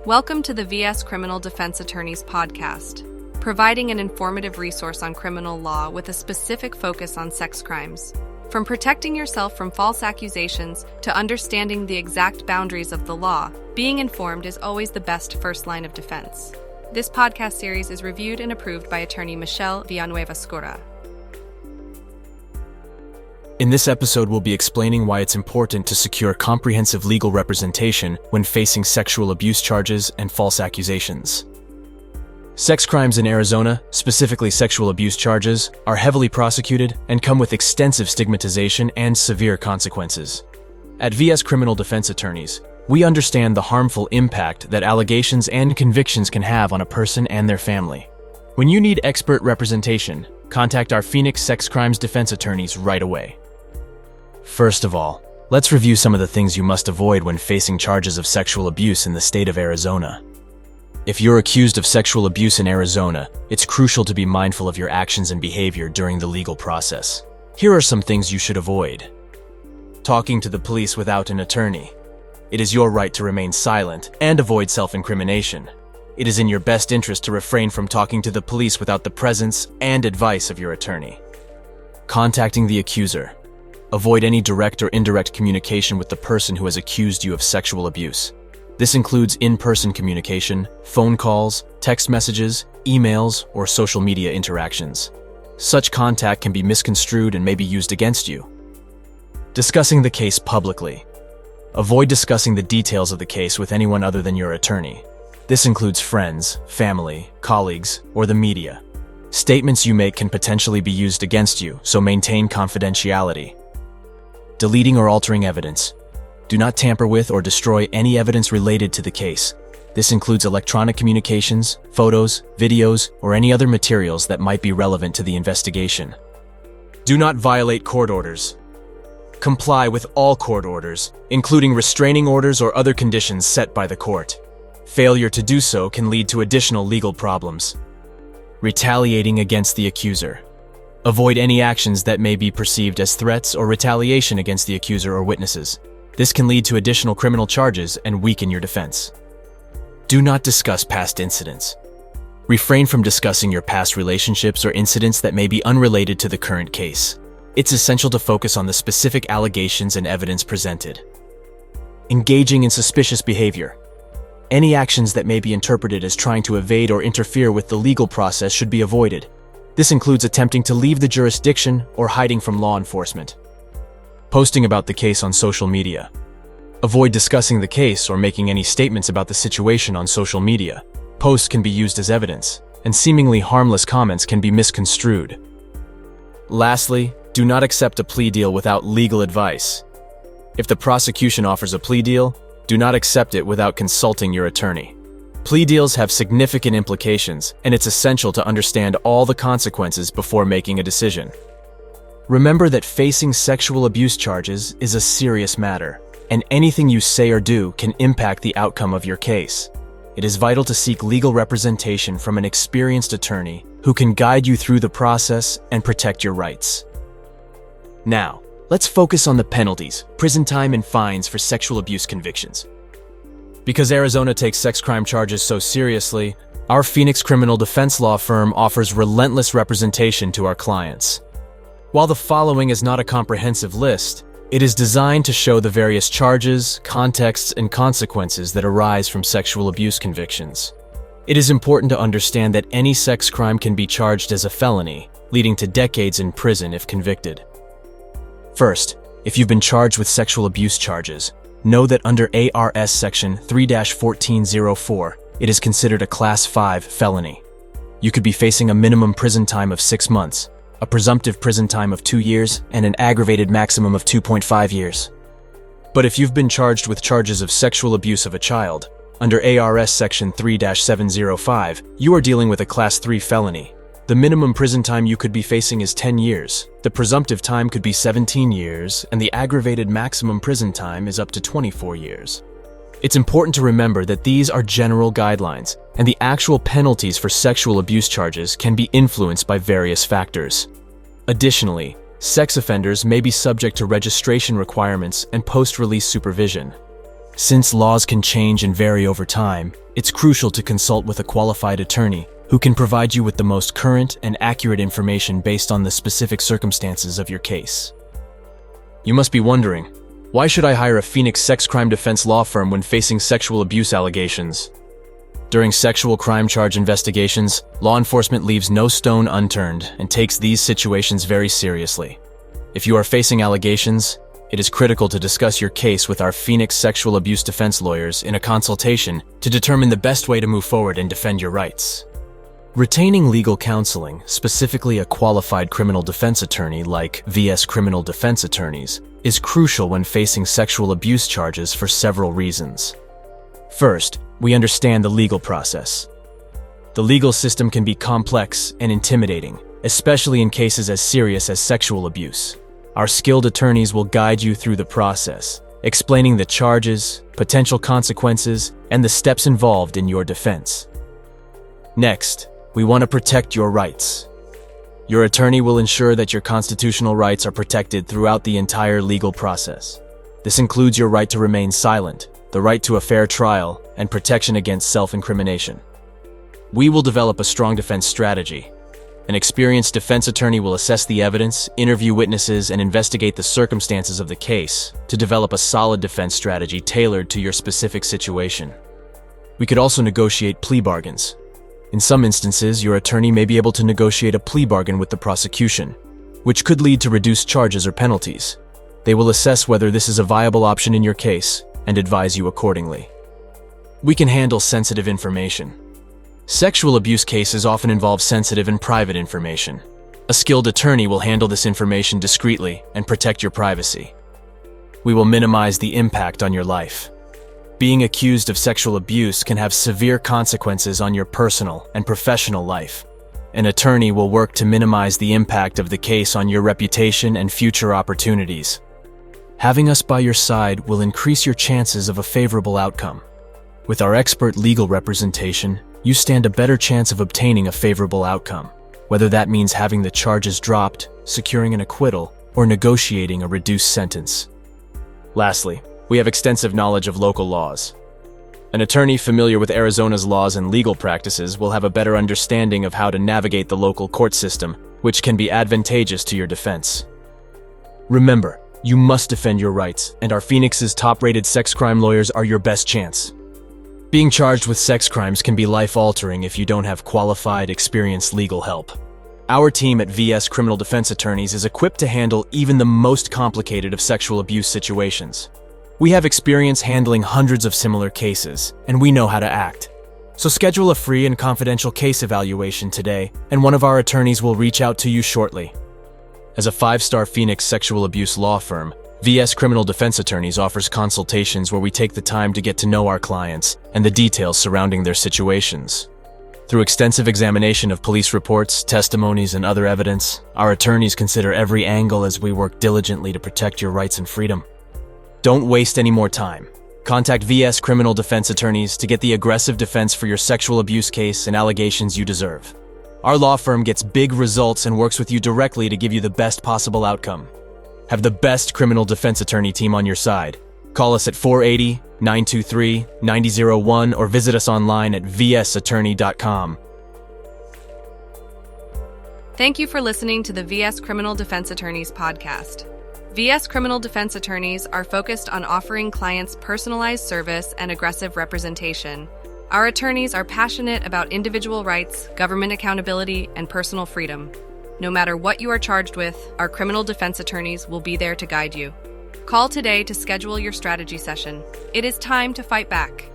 Welcome to the VS Criminal Defense Attorneys podcast, providing an informative resource on criminal law with a specific focus on sex crimes. From protecting yourself from false accusations to understanding the exact boundaries of the law, being informed is always the best first line of defense. This podcast series is reviewed and approved by attorney Michelle Villanueva-Skura. In this episode, we'll be explaining why it's important to secure comprehensive legal representation when facing sexual abuse charges and false accusations. Sex crimes in Arizona, specifically sexual abuse charges, are heavily prosecuted and come with extensive stigmatization and severe consequences. At VS Criminal Defense Attorneys, we understand the harmful impact that allegations and convictions can have on a person and their family. When you need expert representation, contact our Phoenix Sex Crimes Defense Attorneys right away. First of all, let's review some of the things you must avoid when facing charges of sexual abuse in the state of Arizona. If you're accused of sexual abuse in Arizona, it's crucial to be mindful of your actions and behavior during the legal process. Here are some things you should avoid. Talking to the police without an attorney. It is your right to remain silent and avoid self-incrimination. It is in your best interest to refrain from talking to the police without the presence and advice of your attorney. Contacting the accuser. Avoid any direct or indirect communication with the person who has accused you of sexual abuse. This includes in-person communication, phone calls, text messages, emails, or social media interactions. Such contact can be misconstrued and may be used against you. Discussing the case publicly. Avoid discussing the details of the case with anyone other than your attorney. This includes friends, family, colleagues, or the media. Statements you make can potentially be used against you, so maintain confidentiality. Deleting or altering evidence. Do not tamper with or destroy any evidence related to the case. This includes electronic communications, photos, videos, or any other materials that might be relevant to the investigation. Do not violate court orders. Comply with all court orders, including restraining orders or other conditions set by the court. Failure to do so can lead to additional legal problems. Retaliating against the accuser. Avoid any actions that may be perceived as threats or retaliation against the accuser or witnesses. This can lead to additional criminal charges and weaken your defense. Do not discuss past incidents. Refrain from discussing your past relationships or incidents that may be unrelated to the current case. It's essential to focus on the specific allegations and evidence presented. Engaging in suspicious behavior. Any actions that may be interpreted as trying to evade or interfere with the legal process should be avoided. This includes attempting to leave the jurisdiction or hiding from law enforcement. Posting about the case on social media. Avoid discussing the case or making any statements about the situation on social media. Posts can be used as evidence, and seemingly harmless comments can be misconstrued. Lastly, do not accept a plea deal without legal advice. If the prosecution offers a plea deal, do not accept it without consulting your attorney. Plea deals have significant implications, and it's essential to understand all the consequences before making a decision. Remember that facing sexual abuse charges is a serious matter, and anything you say or do can impact the outcome of your case. It is vital to seek legal representation from an experienced attorney who can guide you through the process and protect your rights. Now, let's focus on the penalties, prison time, and fines for sexual abuse convictions. Because Arizona takes sex crime charges so seriously, our Phoenix criminal defense law firm offers relentless representation to our clients. While the following is not a comprehensive list, it is designed to show the various charges, contexts, and consequences that arise from sexual abuse convictions. It is important to understand that any sex crime can be charged as a felony, leading to decades in prison if convicted. First, if you've been charged with sexual abuse charges, know that under ARS Section 3-1404, it is considered a Class 5 felony. You could be facing a minimum prison time of 6 months, a presumptive prison time of 2 years, and an aggravated maximum of 2.5 years. But if you've been charged with charges of sexual abuse of a child, under ARS Section 3-705, you are dealing with a Class 3 felony. The minimum prison time you could be facing is 10 years, the presumptive time could be 17 years, and the aggravated maximum prison time is up to 24 years. It's important to remember that these are general guidelines, and the actual penalties for sexual abuse charges can be influenced by various factors. Additionally, sex offenders may be subject to registration requirements and post-release supervision. Since laws can change and vary over time, it's crucial to consult with a qualified attorney who can provide you with the most current and accurate information based on the specific circumstances of your case. You must be wondering, why should I hire a Phoenix sex crime defense law firm when facing sexual abuse allegations? During sexual crime charge investigations, law enforcement leaves no stone unturned and takes these situations very seriously. If you are facing allegations, it is critical to discuss your case with our Phoenix sexual abuse defense lawyers in a consultation to determine the best way to move forward and defend your rights. Retaining legal counseling, specifically a qualified criminal defense attorney like VS Criminal Defense Attorneys, is crucial when facing sexual abuse charges for several reasons. First, we understand the legal process. The legal system can be complex and intimidating, especially in cases as serious as sexual abuse. Our skilled attorneys will guide you through the process, explaining the charges, potential consequences, and the steps involved in your defense. Next, we want to protect your rights. Your attorney will ensure that your constitutional rights are protected throughout the entire legal process. This includes your right to remain silent, the right to a fair trial, and protection against self-incrimination. We will develop a strong defense strategy. An experienced defense attorney will assess the evidence, interview witnesses, and investigate the circumstances of the case to develop a solid defense strategy tailored to your specific situation. We could also negotiate plea bargains. In some instances, your attorney may be able to negotiate a plea bargain with the prosecution, which could lead to reduced charges or penalties. They will assess whether this is a viable option in your case and advise you accordingly. We can handle sensitive information. Sexual abuse cases often involve sensitive and private information. A skilled attorney will handle this information discreetly and protect your privacy. We will minimize the impact on your life. Being accused of sexual abuse can have severe consequences on your personal and professional life. An attorney will work to minimize the impact of the case on your reputation and future opportunities. Having us by your side will increase your chances of a favorable outcome. With our expert legal representation, you stand a better chance of obtaining a favorable outcome, whether that means having the charges dropped, securing an acquittal, or negotiating a reduced sentence. Lastly, we have extensive knowledge of local laws. An attorney familiar with Arizona's laws and legal practices will have a better understanding of how to navigate the local court system, which can be advantageous to your defense. Remember, you must defend your rights, and our Phoenix's top-rated sex crime lawyers are your best chance. Being charged with sex crimes can be life-altering if you don't have qualified, experienced legal help. Our team at VS Criminal Defense Attorneys is equipped to handle even the most complicated of sexual abuse situations. We have experience handling hundreds of similar cases, and we know how to act. So schedule a free and confidential case evaluation today, and one of our attorneys will reach out to you shortly. As a 5-star Phoenix sexual abuse law firm, VS Criminal Defense Attorneys offers consultations where we take the time to get to know our clients and the details surrounding their situations. Through extensive examination of police reports, testimonies, and other evidence, our attorneys consider every angle as we work diligently to protect your rights and freedom. Don't waste any more time. Contact VS Criminal Defense Attorneys to get the aggressive defense for your sexual abuse case and allegations you deserve. Our law firm gets big results and works with you directly to give you the best possible outcome. Have the best criminal defense attorney team on your side. Call us at 480-923-9001 or visit us online at vsattorney.com. Thank you for listening to the VS Criminal Defense Attorneys podcast. VS Criminal Defense Attorneys are focused on offering clients personalized service and aggressive representation. Our attorneys are passionate about individual rights, government accountability, and personal freedom. No matter what you are charged with, our criminal defense attorneys will be there to guide you. Call today to schedule your strategy session. It is time to fight back.